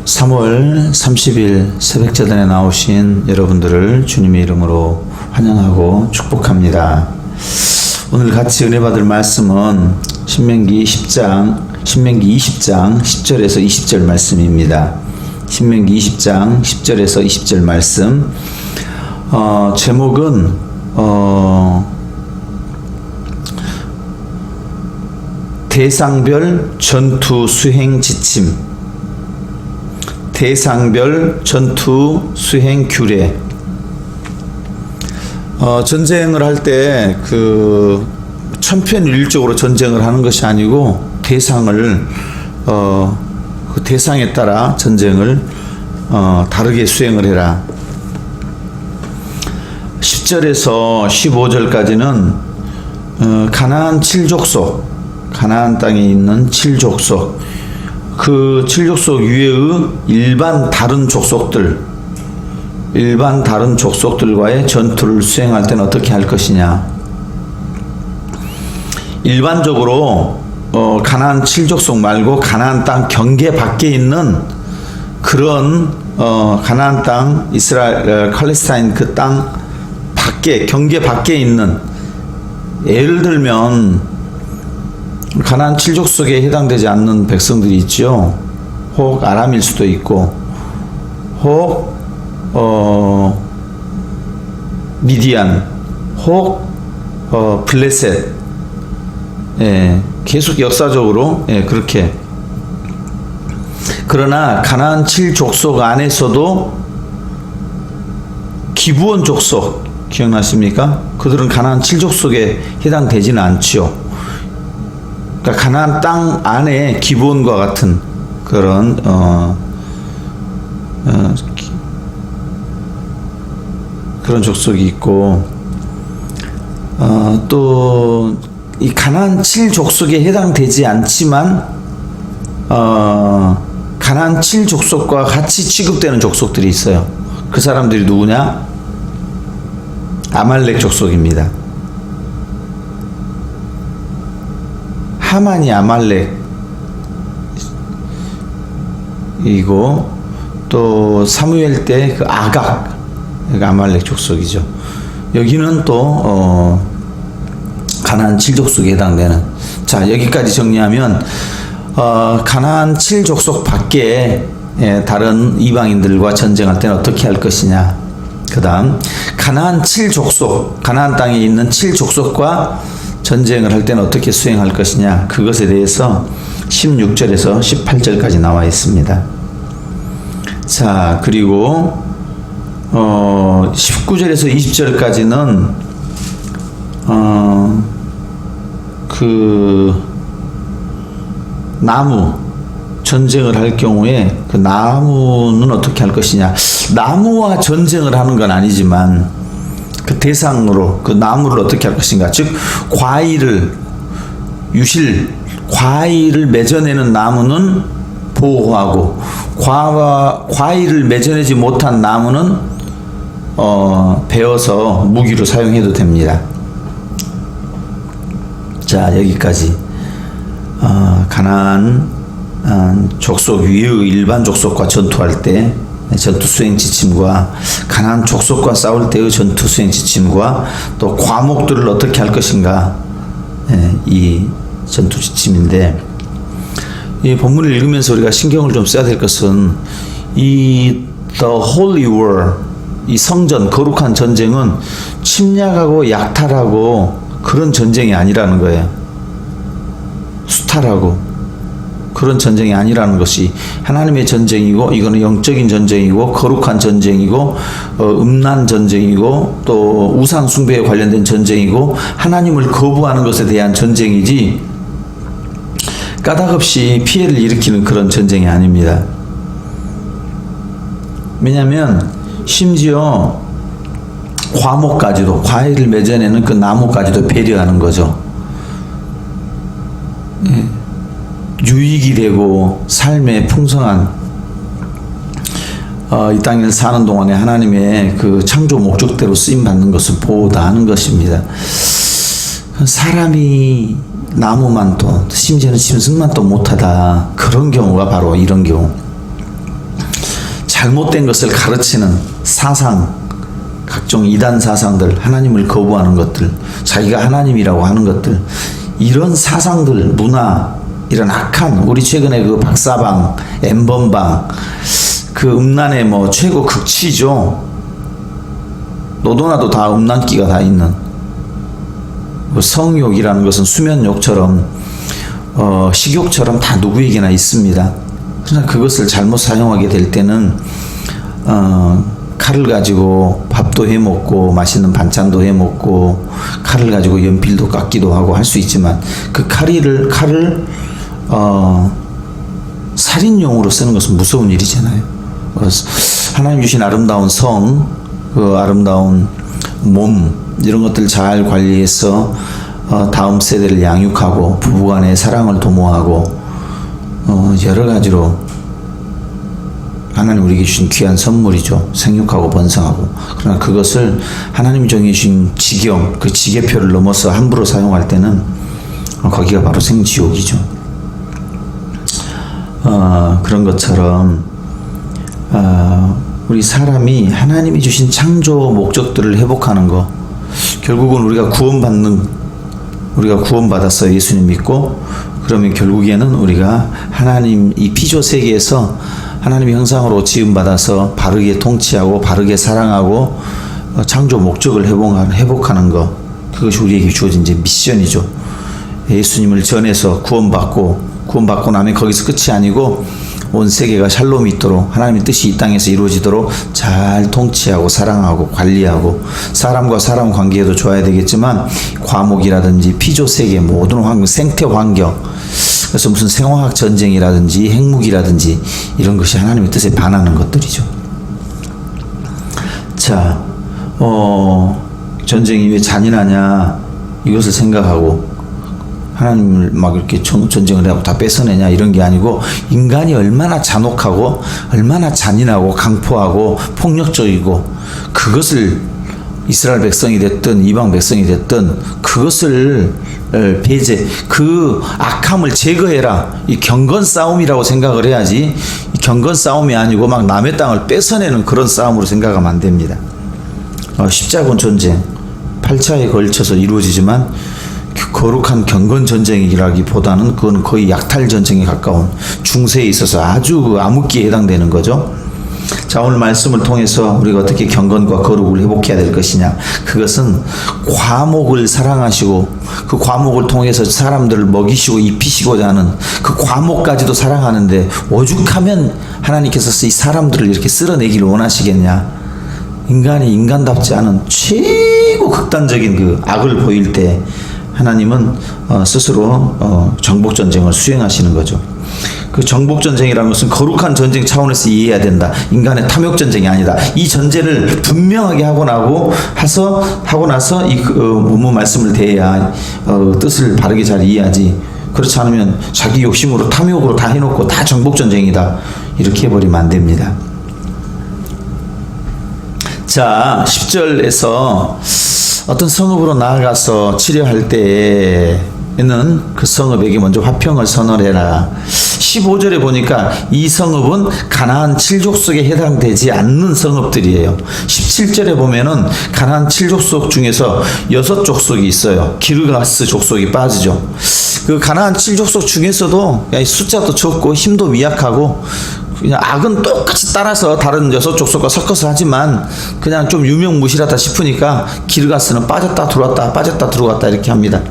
3월 30일 새벽재단에 나오신 여러분들을 주님의 이름으로 환영하고 축복합니다. 오늘 같이 은혜 받을 말씀은 신명기 20장 10절에서 20절 말씀입니다. 신명기 20장 10절에서 20절 말씀. 제목은 대상별 전투 수행 지침, 대상별 전투 수행 규례. 전쟁을 할 때 천편일률적으로 전쟁을 하는 것이 아니고 대상을 그 대상에 따라 전쟁을 다르게 수행을 해라. 10절에서 15절까지는 가나안 7족속, 가나안 땅에 있는 7족속, 그 7족속 이외의 일반 다른 족속들과의 전투를 수행할 때는 어떻게 할 것이냐. 일반적으로 가나안 7족속 말고 가나안 땅 경계 밖에 있는 그런 가나안 땅, 이스라엘, 팔레스타인 그 땅 밖에, 경계 밖에 있는, 예를 들면 가나안 7족속에 해당되지 않는 백성들이 있죠. 혹 아람일 수도 있고, 혹 미디안, 혹 블레셋. 계속 역사적으로 그렇게. 그러나 가나안 7족속 안에서도 기브온 족속 기억나십니까? 그들은 가나안 7족속에 해당되지는 않죠. 그러니까 가나안 땅 안에 기브온과 같은 그런 그런 족속이 있고, 또 이 가나안 7족속에 해당되지 않지만 가나안 7족속과 같이 취급되는 족속들이 있어요. 그 사람들이 누구냐? 아말렉 족속입니다. 하만이 아말렉이고, 또 사무엘 때 그 아각, 아말렉 족속이죠. 여기는 또 가나안 7족속에 해당되는. 자, 여기까지 정리하면 가나안 7족속 밖에 다른 이방인들과 전쟁할 때는 어떻게 할 것이냐. 그 다음 가나안 7족속, 가나안 땅에 있는 7족속과 전쟁을 할 때는 어떻게 수행할 것이냐. 그것에 대해서 16절에서 18절까지 나와 있습니다. 자, 그리고 19절에서 20절까지는 나무 전쟁을 할 경우에 그 나무는 어떻게 할 것이냐. 나무와 전쟁을 하는 건 아니지만 그 대상으로 그 나무를 어떻게 할 것인가. 즉 과일을 맺어내는 나무는 보호하고, 과일을 맺어내지 못한 나무는 베어서 무기로 사용해도 됩니다. 자, 여기까지 가나안 족속 위의 일반 족속과 전투할 때 전투 수행 지침과, 가나안 족속과 싸울 때의 전투 수행 지침과, 또 과목들을 어떻게 할 것인가, 이 전투 지침인데, 이 본문을 읽으면서 우리가 신경을 좀 써야 될 것은 이 The Holy War, 이 성전, 거룩한 전쟁은 침략하고 약탈하고 그런 전쟁이 아니라는 거예요. 수탈하고 그런 전쟁이 아니라는 것이 하나님의 전쟁이고, 이거는 영적인 전쟁이고, 거룩한 전쟁이고, 음란 전쟁이고, 또 우상 숭배에 관련된 전쟁이고, 하나님을 거부하는 것에 대한 전쟁이지 까닭없이 피해를 일으키는 그런 전쟁이 아닙니다. 왜냐하면 심지어 과목까지도, 과일을 맺어내는 그 나무까지도 배려하는 거죠. 유익이 되고 삶의 풍성한 이 땅에 사는 동안에 하나님의 그 창조 목적대로 쓰임 받는 것을 보다 하는 것입니다. 사람이 나무만 또, 심지어는 짐승만 또 못하다, 그런 경우가 바로 이런 경우. 잘못된 것을 가르치는 사상, 각종 이단 사상들, 하나님을 거부하는 것들, 자기가 하나님이라고 하는 것들, 이런 사상들, 문화, 이런 악한, 우리 최근에 그 박사방, 엠번방, 그 음란의 뭐 최고 극치죠. 너도나도 다 음란기가 다 있는. 성욕이라는 것은 수면욕처럼 식욕처럼 다 누구에게나 있습니다. 그러나 그것을 잘못 사용하게 될 때는 칼을 가지고 밥도 해먹고 맛있는 반찬도 해먹고 칼을 가지고 연필도 깎기도 하고 할 수 있지만 그 칼을 살인용으로 쓰는 것은 무서운 일이잖아요. 그래서 하나님 주신 아름다운 성, 그 아름다운 몸, 이런 것들 잘 관리해서 다음 세대를 양육하고 부부간의 사랑을 도모하고 여러 가지로 하나님 우리에게 주신 귀한 선물이죠. 생육하고 번성하고. 그러나 그것을 하나님이 정해주신 지경, 그 지계표를 넘어서 함부로 사용할 때는 거기가 바로 생지옥이죠. 그런 것처럼 우리 사람이 하나님이 주신 창조 목적들을 회복하는 거, 결국은 우리가 구원받았어요. 예수님 믿고. 그러면 결국에는 우리가 하나님 이 피조 세계에서 하나님의 형상으로 지음받아서 바르게 통치하고 바르게 사랑하고 창조 목적을 회복하는 것, 그것이 우리에게 주어진 이제 미션이죠. 예수님을 전해서 구원받고 나면 거기서 끝이 아니고 온 세계가 샬롬이 있도록 하나님의 뜻이 이 땅에서 이루어지도록 잘 통치하고 사랑하고 관리하고 사람과 사람 관계에도 좋아야 되겠지만 과목이라든지 피조 세계 모든 환경, 생태 환경, 그래서 무슨 생화학 전쟁이라든지 핵무기라든지 이런 것이 하나님의 뜻에 반하는 것들이죠. 자, 전쟁이 왜 잔인하냐 이것을 생각하고 하나님을 막 이렇게 전쟁을 하고 다 뺏어내냐 이런 게 아니고 인간이 얼마나 잔혹하고 얼마나 잔인하고 강포하고 폭력적이고 그것을 이스라엘 백성이 됐든 이방 백성이 됐든 그것을 그 악함을 제거해라. 이 경건 싸움이라고 생각을 해야지 이 경건 싸움이 아니고 막 남의 땅을 뺏어내는 그런 싸움으로 생각하면 안 됩니다. 십자군 전쟁 8차에 걸쳐서 이루어지지만 거룩한 경건 전쟁이라기보다는 그건 거의 약탈 전쟁에 가까운 중세에 있어서 아주 암흑기에 해당되는 거죠. 자, 오늘 말씀을 통해서 우리가 어떻게 경건과 거룩을 회복해야 될 것이냐, 그것은 과목을 사랑하시고 그 과목을 통해서 사람들을 먹이시고 입히시고자 하는 그 과목까지도 사랑하는데 오죽하면 하나님께서 이 사람들을 이렇게 쓸어내기를 원하시겠냐. 인간이 인간답지 않은 최고 극단적인 그 악을 보일 때 하나님은 스스로 정복전쟁을 수행하시는 거죠. 그 정복전쟁이라는 것은 거룩한 전쟁 차원에서 이해해야 된다. 인간의 탐욕전쟁이 아니다. 이 전제를 분명하게 하고 나서 이 본문 말씀을 대해야 뜻을 바르게 잘 이해하지. 그렇지 않으면 자기 욕심으로 탐욕으로 다 해놓고 다 정복전쟁이다. 이렇게 해버리면 안 됩니다. 자, 10절에서 어떤 성읍으로 나아가서 치료할 때에는 그 성읍에게 먼저 화평을 선언해라. 15절에 보니까 이 성읍은 가나안 7족속에 해당되지 않는 성읍들이에요. 17절에 보면은 가나안 7족속 중에서 6족속이 있어요. 기르가스 족속이 빠지죠. 그 가나안 7족속 중에서도 숫자도 적고 힘도 미약하고 그냥 악은 똑같이 따라서 다른 6족속과 섞어서 하지만 그냥 좀 유명무실하다 싶으니까 기르가스는 빠졌다 들어왔다 빠졌다 들어왔다 이렇게 합니다.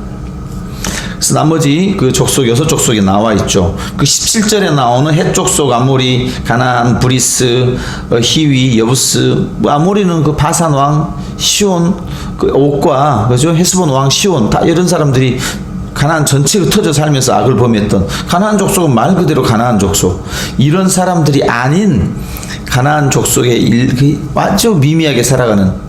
그래서 나머지 그 족속 6족속이 나와 있죠. 그 17절에 나오는 헷 족속 아모리, 가나안, 브리스, 히위, 여부스, 아모리는 그 바산 왕 시온, 그 옥과 그죠? 헤스본 왕 시온, 다 이런 사람들이 가나안 전체에 흩어져 살면서 악을 범했던 가나안 족속은 말 그대로 가나안 족속, 이런 사람들이 아닌 가나안 족속에 아주 미미하게 살아가는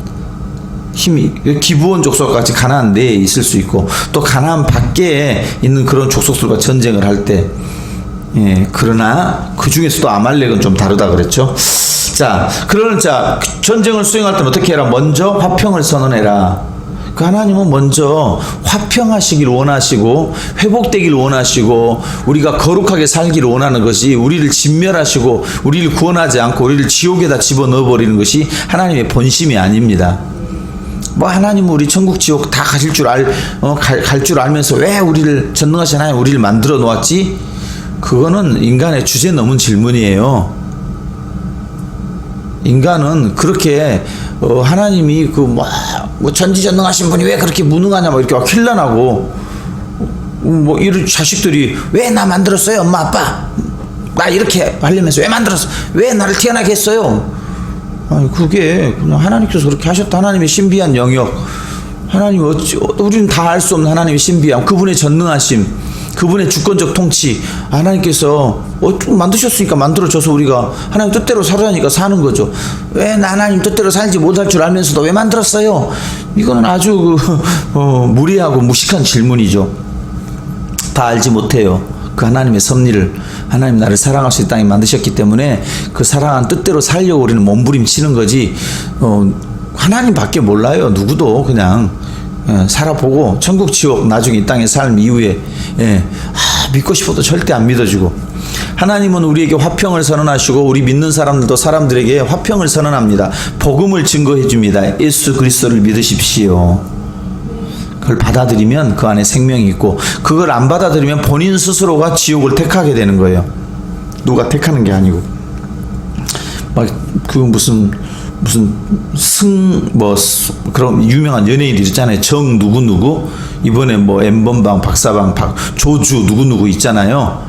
힘이 기브온 족속같이 가나안 내에 있을 수 있고 또 가나안 밖에 있는 그런 족속들과 전쟁을 할 때, 그러나 그 중에서도 아말렉은 좀 다르다 그랬죠. 자, 전쟁을 수행할 때는 어떻게 해라? 먼저 화평을 선언해라. 그 하나님은 먼저 화평하시길 원하시고 회복되길 원하시고 우리가 거룩하게 살기를 원하는 것이, 우리를 진멸하시고 우리를 구원하지 않고 우리를 지옥에다 집어넣어버리는 것이 하나님의 본심이 아닙니다. 뭐 하나님은 우리 천국 지옥 다 가실 줄 갈 줄 알면서 왜 우리를, 전능하신 하나님 우리를 만들어 놓았지? 그거는 인간의 주제 넘은 질문이에요. 인간은 그렇게 하나님이 뭐 전지전능하신 분이 왜 그렇게 무능하냐 뭐 이렇게 막 힐난하고, 뭐 이런 자식들이 왜 나 만들었어요 엄마 아빠, 나 이렇게 하려면서 왜 만들었어, 왜 나를 태어나게 했어요? 아니 그게 그냥 하나님께서 그렇게 하셨다. 하나님의 신비한 영역, 하나님 우리는 다 알 수 없는 하나님의 신비함, 그분의 전능하심, 그분의 주권적 통치, 하나님께서 만드셨으니까 만들어줘서 우리가 하나님 뜻대로 살아니까 사는 거죠. 왜 나 하나님 뜻대로 살지 못할 줄 알면서도 왜 만들었어요? 이거는 아주 무리하고 무식한 질문이죠. 다 알지 못해요. 그 하나님의 섭리를. 하나님 나를 사랑할 수 있는 땅에 만드셨기 때문에 그 사랑한 뜻대로 살려고 우리는 몸부림치는 거지, 하나님밖에 몰라요. 누구도. 그냥 살아보고 천국 지옥 나중에 이 땅의 삶 이후에 믿고 싶어도 절대 안 믿어지고, 하나님은 우리에게 화평을 선언하시고 우리 믿는 사람들도 사람들에게 화평을 선언합니다. 복음을 증거해 줍니다. 예수 그리스도를 믿으십시오. 그걸 받아들이면 그 안에 생명이 있고, 그걸 안 받아들이면 본인 스스로가 지옥을 택하게 되는 거예요. 누가 택하는 게 아니고. 막 그 무슨 그런 유명한 연예인들 있잖아요. 정 누구누구, 이번에 뭐 엠번방, 박사방, 조주 누구누구 있잖아요.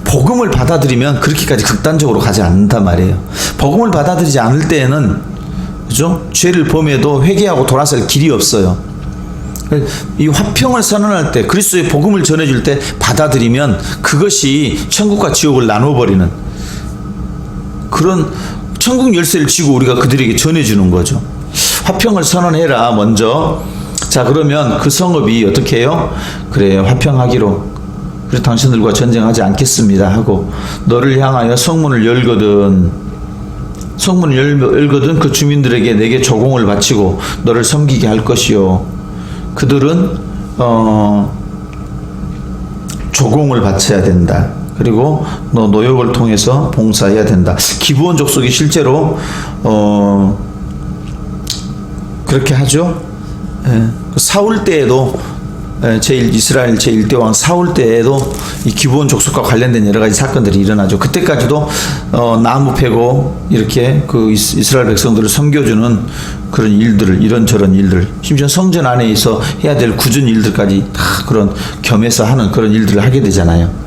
복음을 받아들이면 그렇게까지 극단적으로 가지 않는단 말이에요. 복음을 받아들이지 않을 때에는, 그죠? 죄를 범해도 회개하고 돌아설 길이 없어요. 이 화평을 선언할 때, 그리스도의 복음을 전해줄 때 받아들이면 그것이 천국과 지옥을 나눠버리는 그런 천국 열쇠를 쥐고 우리가 그들에게 전해주는 거죠. 화평을 선언해라 먼저. 자, 그러면 그 성읍이 어떻게 해요? 그래, 화평하기로, 그래 당신들과 전쟁하지 않겠습니다 하고 너를 향하여 성문을 열거든 그 주민들에게 내게 조공을 바치고 너를 섬기게 할 것이요. 그들은 조공을 바쳐야 된다. 그리고 너 노역을 통해서 봉사해야 된다. 기브온 족속이 실제로 그렇게 하죠. 사울 때에도, 이스라엘 제1대 왕 사울 때에도 이 기브온 족속과 관련된 여러 가지 사건들이 일어나죠. 그때까지도 나무 패고 이렇게 그 이스라엘 백성들을 섬겨주는 그런 일들을, 이런저런 일들, 심지어 성전 안에서 해야 될 굳은 일들까지 다 그런 겸해서 하는 그런 일들을 하게 되잖아요.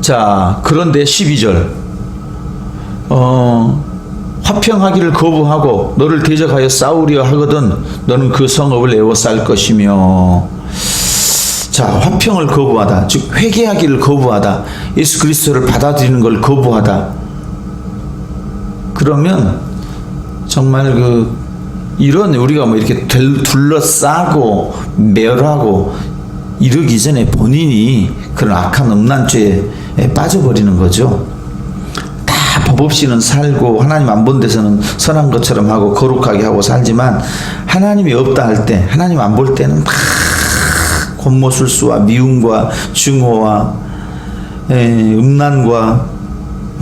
자, 그런데 12절 화평하기를 거부하고 너를 대적하여 싸우려 하거든 너는 그 성읍을 에워쌀 것이며. 자, 화평을 거부하다, 즉 회개하기를 거부하다, 예수 그리스도를 받아들이는 걸 거부하다. 그러면 정말 이런 우리가 뭐 이렇게 둘러싸고 멸하고 이러기 전에 본인이 그런 악한 음란죄에 빠져버리는 거죠. 다 법 없이는 살고 하나님 안 본 데서는 선한 것처럼 하고 거룩하게 하고 살지만, 하나님이 없다 할 때, 하나님 안 볼 때는 다 곤모술수와 미움과 증오와 음란과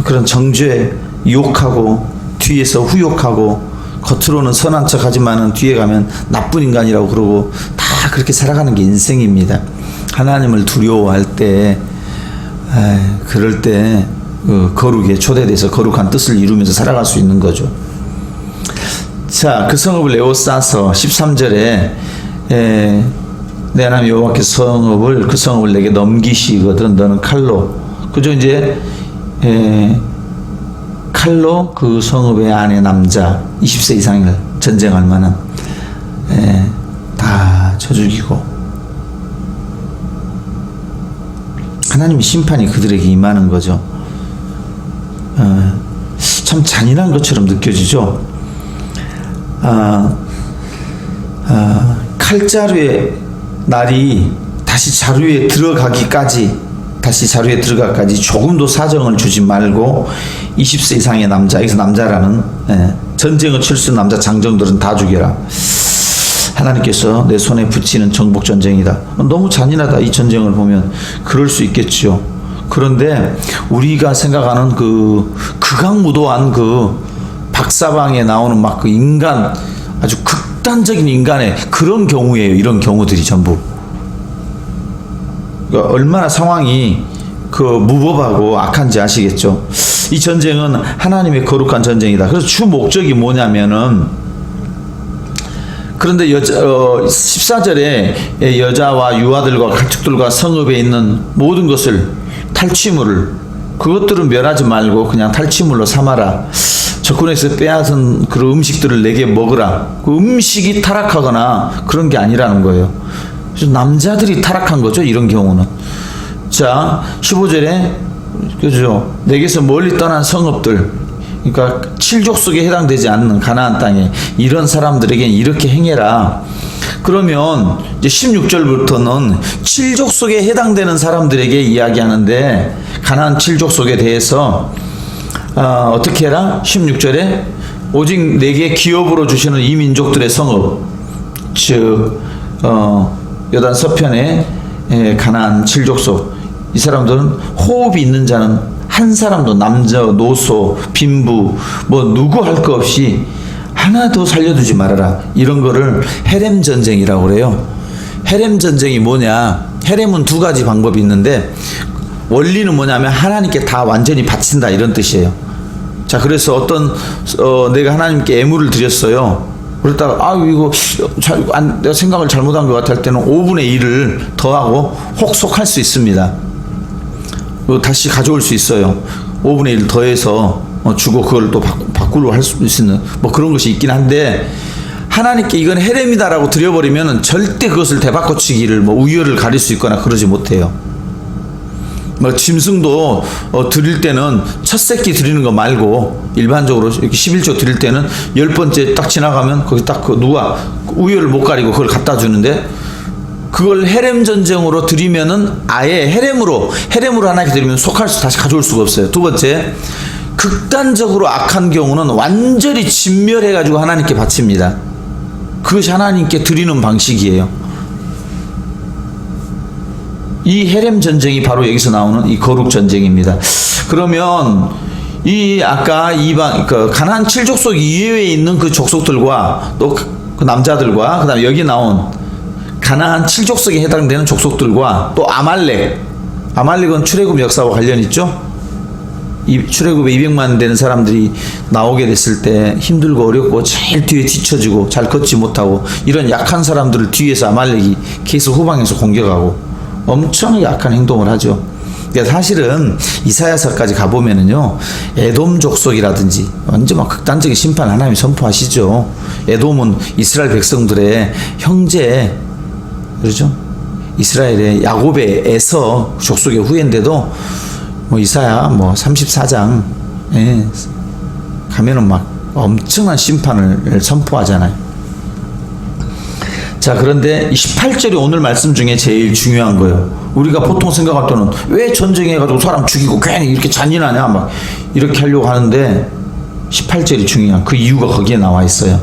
그런 정죄, 욕하고 뒤에서 후욕하고, 겉으로는 선한 척 하지만은 뒤에 가면 나쁜 인간이라고 그러고, 다 그렇게 살아가는 게 인생입니다. 하나님을 두려워할 때, 그럴 때 거룩에 초대돼서 거룩한 뜻을 이루면서 살아갈 수 있는 거죠. 자, 그 성읍을 에워싸서 13절에 내 하나님 여호와께서 그 성읍을 내게 넘기시거든 너는 칼로, 그죠? 이제 칼로 그 성읍의 안에 남자 20세 이상을 전쟁할 만한 다 쳐 죽이고, 하나님의 심판이 그들에게 임하는 거죠. 참 잔인한 것처럼 느껴지죠. 칼자루의 날이 다시 자루에 들어가기까지 조금도 사정을 주지 말고 20세 이상의 남자, 여기서 남자라는 전쟁을 칠 수 있는 남자 장정들은 다 죽여라. 하나님께서 내 손에 붙이는 정복 전쟁이다. 너무 잔인하다. 이 전쟁을 보면 그럴 수 있겠죠. 그런데 우리가 생각하는 그 극악무도한 그 박사방에 나오는 막 그 인간, 아주 극단적인 인간의 그런 경우예요. 이런 경우들이 전부. 그러니까 얼마나 상황이 그 무법하고 악한지 아시겠죠. 이 전쟁은 하나님의 거룩한 전쟁이다. 그래서 주 목적이 뭐냐면은, 그런데 14절에 여자와 유아들과 가축들과 성읍에 있는 모든 것을, 탈취물을, 그것들은 멸하지 말고 그냥 탈취물로 삼아라. 적군에서 빼앗은 그런 음식들을 내게 먹으라. 그 음식이 타락하거나 그런 게 아니라는 거예요. 그래서 남자들이 타락한 거죠. 이런 경우는. 자, 15절에 그죠? 내게서 멀리 떠난 성읍들, 그러니까 칠족속에 해당되지 않는 가나안 땅에 이런 사람들에게 이렇게 행해라. 그러면 이제 16절부터는 칠족속에 해당되는 사람들에게 이야기하는데, 가나안 칠족속에 대해서 어떻게 해라? 16절에 오직 내게 기업으로 주시는 이 민족들의 성읍, 즉 여단 서편의 가나안 칠족속, 이 사람들은 호흡이 있는 자는 한 사람도, 남자, 노소, 빈부 뭐 누구 할 거 없이 하나도 살려두지 말아라. 이런 거를 헤렘 전쟁이라고 그래요. 헤렘 전쟁이 뭐냐? 헤렘은 두 가지 방법이 있는데, 원리는 뭐냐면 하나님께 다 완전히 바친다, 이런 뜻이에요. 자, 그래서 내가 하나님께 애물을 드렸어요. 그랬다가 이거 내가 생각을 잘못한 것 같을 때는 5분의 1을 더하고 혹속할 수 있습니다. 다시 가져올 수 있어요. 5분의 1 더해서 주고 그걸 또 바꾸려 할 수 있는 뭐 그런 것이 있긴 한데, 하나님께 이건 헤렘이다라고 드려버리면 절대 그것을 대바꿔치기를 뭐 우열을 가릴 수 있거나 그러지 못해요. 뭐 짐승도 드릴 때는 첫 새끼 드리는 거 말고 일반적으로 이렇게 11조 드릴 때는 10번째 딱 지나가면 거기 딱 누가 우열을 못 가리고 그걸 갖다 주는데, 그걸 헤렘 전쟁으로 드리면은 아예 헤렘으로 하나님께 드리면 다시 가져올 수가 없어요. 두 번째, 극단적으로 악한 경우는 완전히 진멸해가지고 하나님께 바칩니다. 그것이 하나님께 드리는 방식이에요. 이 헤렘 전쟁이 바로 여기서 나오는 이 거룩 전쟁입니다. 그러면 아까 가나안 칠족속 이외에 있는 그 족속들과 또 그 남자들과 그다음에 여기 나온 가나안 칠족속에 해당되는 족속들과 또 아말렉은 출애굽 역사와 관련 있죠. 이 출애굽에 200만 되는 사람들이 나오게 됐을 때 힘들고 어렵고 제일 뒤에 뒤처지고 잘 걷지 못하고 이런 약한 사람들을 뒤에서 아말렉이 계속 후방에서 공격하고 엄청 약한 행동을 하죠. 그러니까 사실은 이사야서까지 가보면은요, 에돔 족속이라든지 완전 막 극단적인 심판 하나님이 선포하시죠. 에돔은 이스라엘 백성들의 형제, 그렇죠? 이스라엘의 야곱의 에서 족속의 후예인데도 뭐 이사야 34장 가면은 막 엄청난 심판을 선포하잖아요. 자, 그런데 18절이 오늘 말씀 중에 제일 중요한 거예요. 우리가 보통 생각할 때는 왜 전쟁해가지고 사람 죽이고 괜히 이렇게 잔인하냐 막 이렇게 하려고 하는데, 18절이 중요한 그 이유가 거기에 나와 있어요.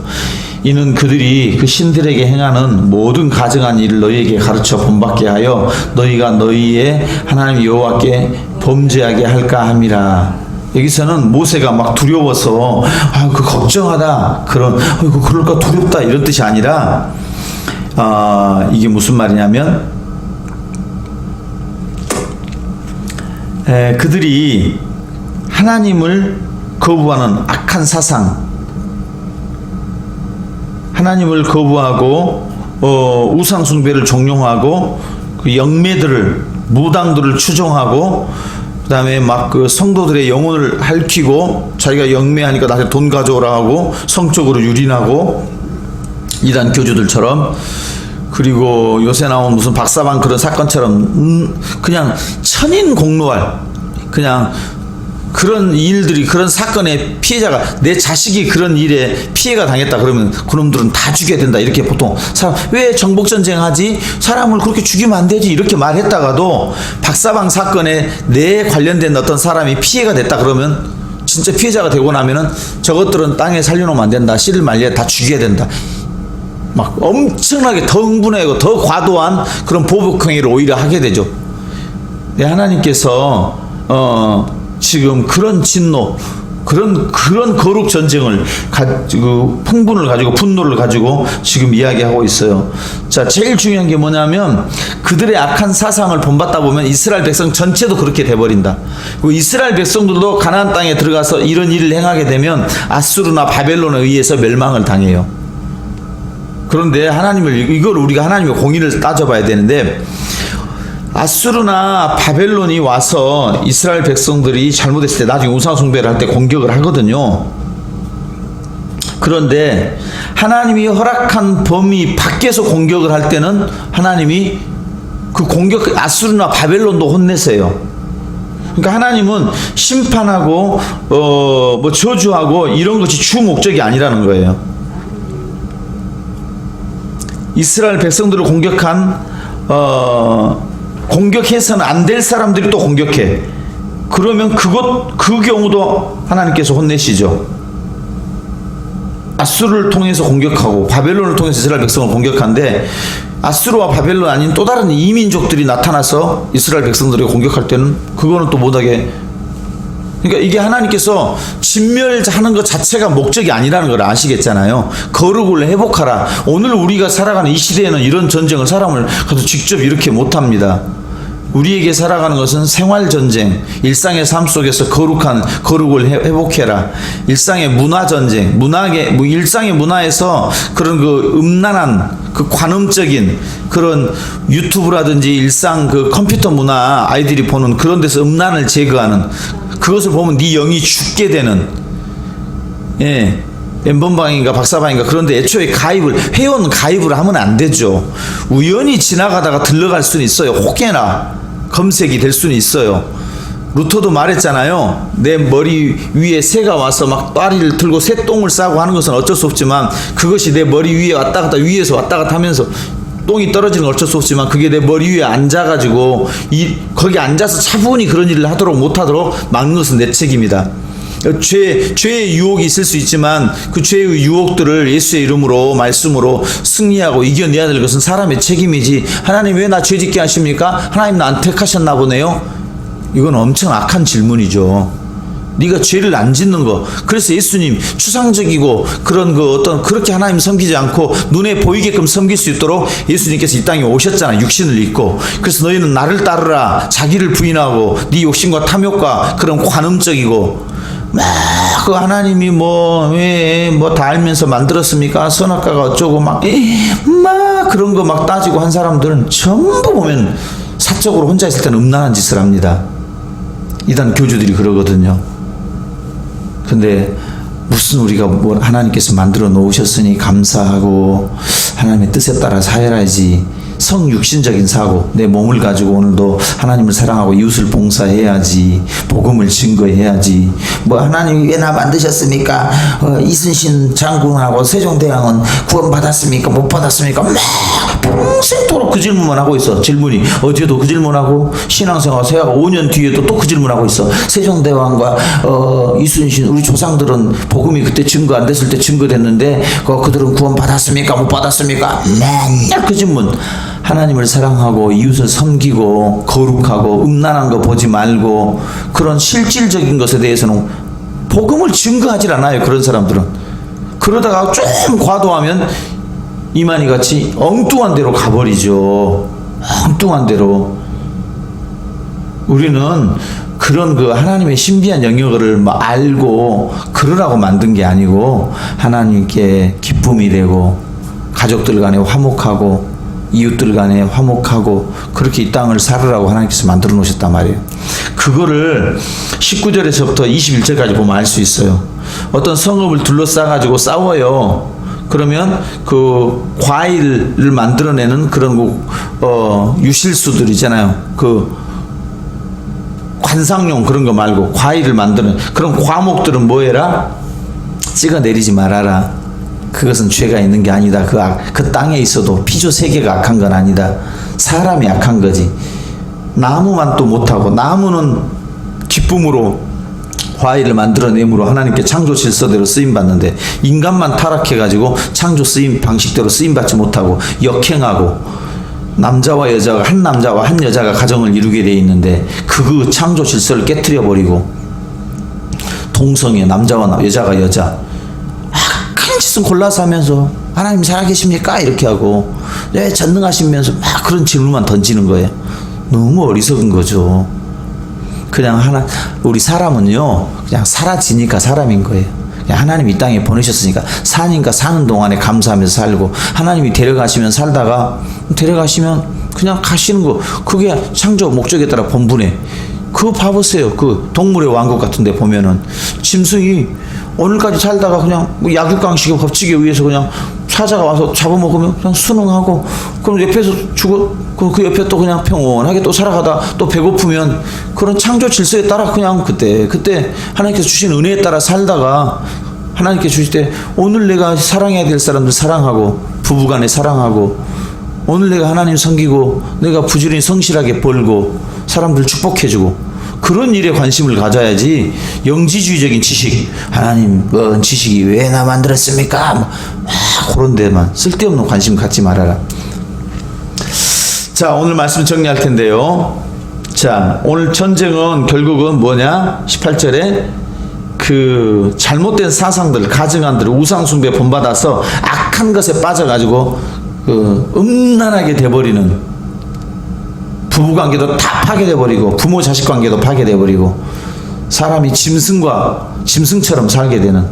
이는 그들이 그 신들에게 행하는 모든 가증한 일을 너희에게 가르쳐 본받게 하여 너희가 너희의 하나님 여호와께 범죄하게 할까 함이라. 여기서는 모세가 막 두려워서 그 걱정하다 그럴까 두렵다 이런 뜻이 아니라, 이게 무슨 말이냐면, 그들이 하나님을 거부하는 악한 사상, 하나님을 거부하고 우상 숭배를 종용하고 그 영매들을, 무당들을 추종하고, 그 다음에 막 그 성도들의 영혼을 핥히고 자기가 영매하니까 나한테 돈 가져오라 하고 성적으로 유린하고 이단 교주들처럼, 그리고 요새 나온 무슨 박사방 그런 사건처럼 그냥 천인공노할 그냥 그런 일들이, 그런 사건의 피해자가 내 자식이 그런 일에 피해가 당했다 그러면 그놈들은 다 죽여야 된다 이렇게 보통 왜 정복전쟁 하지? 사람을 그렇게 죽이면 안 되지 이렇게 말했다가도 박사방 사건에 내 관련된 어떤 사람이 피해가 됐다 그러면 진짜 피해자가 되고 나면은 저것들은 땅에 살려놓으면 안 된다, 씨를 말려 다 죽여야 된다, 막 엄청나게 더 흥분하고 더 과도한 그런 보복행위를 오히려 하게 되죠. 하나님께서 지금 그런 진노, 그런 거룩 전쟁을 가지고, 흥분을 가지고, 분노를 가지고 지금 이야기하고 있어요. 자, 제일 중요한 게 뭐냐면 그들의 악한 사상을 본받다 보면 이스라엘 백성 전체도 그렇게 돼버린다. 그리고 이스라엘 백성들도 가나안 땅에 들어가서 이런 일을 행하게 되면 아수르나 바벨론에 의해서 멸망을 당해요. 그런데 이걸 우리가 하나님의 공의를 따져봐야 되는데, 아수르나 바벨론이 와서 이스라엘 백성들이 잘못했을 때 나중에 우상 숭배를 할 때 공격을 하거든요. 그런데 하나님이 허락한 범위 밖에서 공격을 할 때는 하나님이 그 공격, 아수르나 바벨론도 혼내세요. 그러니까 하나님은 심판하고 뭐 저주하고 이런 것이 주 목적이 아니라는 거예요. 이스라엘 백성들을 공격해서는 안 될 사람들이 또 공격해. 그러면 그 경우도 하나님께서 혼내시죠. 아수르를 통해서 공격하고 바벨론을 통해서 이스라엘 백성을 공격하는데, 아수르와 바벨론 아닌 또 다른 이민족들이 나타나서 이스라엘 백성들을 공격할 때는 그거는 또 못하게. 그러니까 이게 하나님께서 진멸하는 것 자체가 목적이 아니라는 걸 아시겠잖아요. 거룩을 회복하라. 오늘 우리가 살아가는 이 시대에는 이런 전쟁을 사람을 가서 직접 이렇게 못합니다. 우리에게 살아가는 것은 생활전쟁, 일상의 삶 속에서 거룩을 회복해라. 일상의 문화전쟁, 일상의 문화에서 그런 음란한, 관음적인 그런 유튜브라든지 일상 컴퓨터 문화, 아이들이 보는 그런 데서 음란을 제거하는, 그것을 보면 네 영이 죽게 되는, 엠번방인가 박사방인가 그런데 애초에 회원 가입을 하면 안 되죠. 우연히 지나가다가 들러갈 수는 있어요. 혹여나 검색이 될 수는 있어요. 루터도 말했잖아요. 내 머리 위에 새가 와서 막 다리를 들고 새똥을 싸고 하는 것은 어쩔 수 없지만, 그것이 내 머리 위에 왔다 갔다, 위에서 왔다 갔다 하면서 똥이 떨어지는 건 어쩔 수 없지만, 그게 내 머리 위에 앉아가지고 거기 앉아서 차분히 그런 일을 하도록 못하도록 막는 것은 내 책임이다. 죄의 유혹이 있을 수 있지만 그 죄의 유혹들을 예수의 이름으로, 말씀으로 승리하고 이겨내야 될 것은 사람의 책임이지, 하나님 왜 나 죄짓게 하십니까? 하나님 나 안 택하셨나 보네요? 이건 엄청 악한 질문이죠. 네가 죄를 안 짓는 거. 그래서 예수님 추상적이고 그렇게 하나님 섬기지 않고 눈에 보이게끔 섬길 수 있도록 예수님께서 이 땅에 오셨잖아. 육신을 입고. 그래서 너희는 나를 따르라. 자기를 부인하고 네 욕심과 탐욕과 그런 관음적이고, 그 하나님이 다 알면서 만들었습니까? 선악과가 어쩌고 그런 거 막 따지고 한 사람들은 전부 보면 사적으로 혼자 있을 때는 음란한 짓을 합니다. 이단 교주들이 그러거든요. 근데 무슨 우리가 하나님께서 만들어 놓으셨으니 감사하고 하나님의 뜻에 따라 살아야지. 성육신적인 사고, 내 몸을 가지고 오늘도 하나님을 사랑하고 이웃을 봉사해야지, 복음을 증거해야지. 하나님이 왜 나 만드셨습니까? 이순신 장군하고 세종대왕은 구원받았습니까? 못 받았습니까? 평생토록 그 질문만 하고 있어. 질문이 어제도 그 질문하고, 신앙생활 세하고 5년 뒤에도 또 그 질문하고 있어. 세종대왕과 이순신, 우리 조상들은 복음이 그때 증거 안 됐을 때 증거됐는데 그들은 구원받았습니까? 못 받았습니까? 맨날 그 질문. 하나님을 사랑하고 이웃을 섬기고 거룩하고 음란한 거 보지 말고 그런 실질적인 것에 대해서는 복음을 증거하지 않아요. 그런 사람들은. 그러다가 좀 과도하면 이만희 같이 엉뚱한 데로 가버리죠. 엉뚱한 데로. 우리는 그런 하나님의 신비한 영역을 알고 그러라고 만든 게 아니고, 하나님께 기쁨이 되고 가족들 간에 화목하고 이웃들 간에 화목하고 그렇게 이 땅을 살으라고 하나님께서 만들어 놓으셨단 말이에요. 그거를 19절에서부터 21절까지 보면 알 수 있어요. 어떤 성읍을 둘러싸가지고 싸워요. 그러면 그 과일을 만들어내는 그런 유실수들 있잖아요. 관상용 그런 거 말고 과일을 만드는 그런 과목들은 뭐해라? 찍어내리지 말아라. 그것은 죄가 있는 게 아니다. 그 땅에 있어도 피조 세계가 악한 건 아니다. 사람이 악한 거지. 나무만 또 못하고, 나무는 기쁨으로 화해를 만들어내므로 하나님께 창조 질서대로 쓰임받는데 인간만 타락해가지고 창조 쓰임 방식대로 쓰임받지 못하고 역행하고 남자와 여자가 한 남자와 한 여자가 가정을 이루게 돼 있는데 그 창조 질서를 깨트려 버리고 동성애 남자와 여자가 여자 악한 짓은 골라서 하면서 하나님 살아계십니까? 이렇게 하고 왜 전능하시면서 막 그런 질문만 던지는 거예요. 너무 어리석은 거죠. 그냥 우리 사람은요 그냥 사라지니까 사람인 거예요. 그냥 하나님이 이 땅에 보내셨으니까 사니까 사는 동안에 감사하면서 살고 하나님이 데려가시면 살다가 데려가시면 그냥 가시는 거 그게 창조 목적에 따라 본분해. 그거 봐보세요. 그 동물의 왕국 같은 데 보면은 짐승이 오늘까지 살다가 그냥 뭐 약육강식의 법칙에 의해서 그냥 사자가 와서 잡아먹으면 그냥 순응하고 그럼 옆에서 죽어 그 옆에 또 그냥 평온하게 또 살아가다 또 배고프면 그런 창조 질서에 따라 그냥 그때 하나님께서 주신 은혜에 따라 살다가 하나님께 주실 때 오늘 내가 사랑해야 될 사람들 사랑하고 부부간에 사랑하고 오늘 내가 하나님 섬기고 내가 부지런히 성실하게 벌고 사람들 축복해주고 그런 일에 관심을 가져야지 영지주의적인 지식 하나님 뭔 지식이 왜 나 만들었습니까? 그런 데만 쓸데없는 관심 갖지 말아라. 자 오늘 말씀 정리할 텐데요. 자 오늘 전쟁은 결국은 뭐냐 18절에 그 잘못된 사상들 가증한들 우상숭배 본받아서 악한 것에 빠져가지고 그 음란하게 돼버리는 부부관계도 다 파괴돼버리고 부모 자식 관계도 파괴돼버리고 사람이 짐승처럼 살게 되는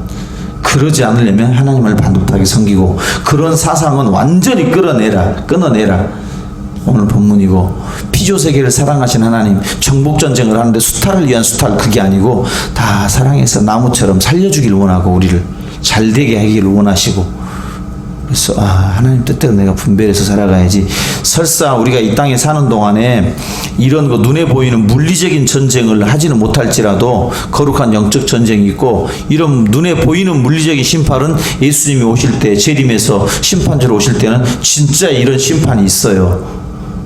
그러지 않으려면 하나님을 반듯하게 섬기고 그런 사상은 완전히 끊어내라 오늘 본문이고 피조세계를 사랑하신 하나님 정복전쟁을 하는데 수탈을 위한 수탈 그게 아니고 다 사랑해서 나무처럼 살려주길 원하고 우리를 잘되게 하기를 원하시고 그래서 하나님 뜻대로 내가 분별해서 살아가야지. 설사 우리가 이 땅에 사는 동안에 이런 거 눈에 보이는 물리적인 전쟁을 하지는 못할지라도 거룩한 영적 전쟁이 있고 이런 눈에 보이는 물리적인 심판은 예수님이 오실 때 재림에서 심판주로 오실 때는 진짜 이런 심판이 있어요.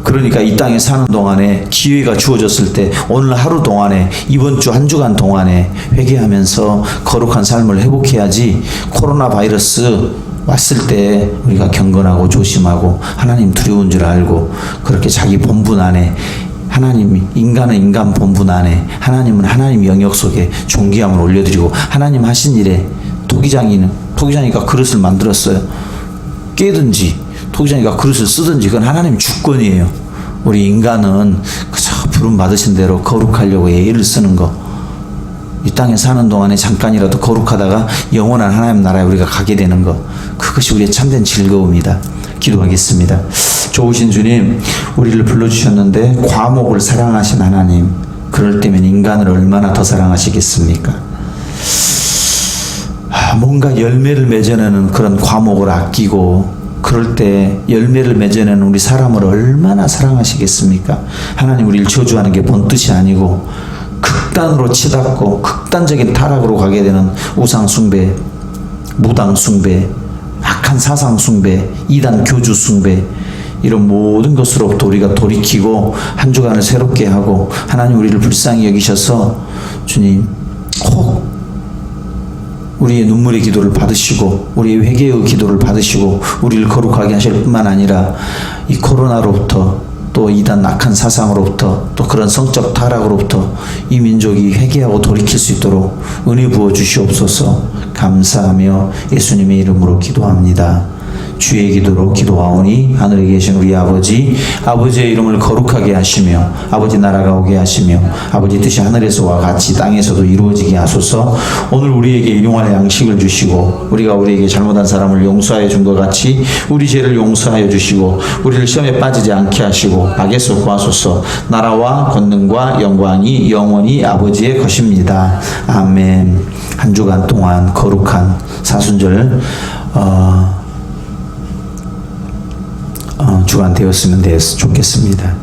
그러니까 이 땅에 사는 동안에 기회가 주어졌을 때 오늘 하루 동안에 이번 주 한 주간 동안에 회개하면서 거룩한 삶을 회복해야지 코로나 바이러스 왔을 때 우리가 경건하고 조심하고 하나님 두려운 줄 알고 그렇게 자기 본분 안에 하나님 인간은 인간 본분 안에 하나님은 하나님 영역 속에 존귀함을 올려드리고 하나님 하신 일에 토기장이가 그릇을 만들었어요. 깨든지 토기장이가 그릇을 쓰든지 그건 하나님 주권이에요. 우리 인간은 그저 부름 받으신 대로 거룩하려고 애를 쓰는 거 이 땅에 사는 동안에 잠깐이라도 거룩하다가 영원한 하나님 나라에 우리가 가게 되는 것 그것이 우리의 참된 즐거움이다. 기도하겠습니다. 좋으신 주님 우리를 불러주셨는데 과목을 사랑하신 하나님 그럴 때면 인간을 얼마나 더 사랑하시겠습니까? 뭔가 열매를 맺어내는 그런 과목을 아끼고 그럴 때 열매를 맺어내는 우리 사람을 얼마나 사랑하시겠습니까? 하나님 우리를 저주하는 게 본 뜻이 아니고 극단으로 치닫고 극단적인 타락으로 가게 되는 우상숭배, 무당숭배, 악한 사상숭배, 이단 교주숭배 이런 모든 것으로부터 우리가 돌이키고 한 주간을 새롭게 하고 하나님 우리를 불쌍히 여기셔서 주님 혹 우리의 눈물의 기도를 받으시고 우리의 회개의 기도를 받으시고 우리를 거룩하게 하실 뿐만 아니라 이 코로나로부터 또 이단 악한 사상으로부터 또 그런 성적 타락으로부터 이 민족이 회개하고 돌이킬 수 있도록 은혜 부어 주시옵소서. 감사하며 예수님의 이름으로 기도합니다. 주의 기도로 기도하오니 하늘에 계신 우리 아버지의 이름을 거룩하게 하시며 아버지 나라가 오게 하시며 아버지 뜻이 하늘에서와 같이 땅에서도 이루어지게 하소서. 오늘 우리에게 일용할 양식을 주시고 우리가 우리에게 잘못한 사람을 용서하여 준 것 같이 우리 죄를 용서하여 주시고 우리를 시험에 빠지지 않게 하시고 악에서 구하소서. 나라와 권능과 영광이 영원히 아버지의 것입니다. 아멘. 한 주간 동안 거룩한 사순절 주간 되었으면 좋겠습니다.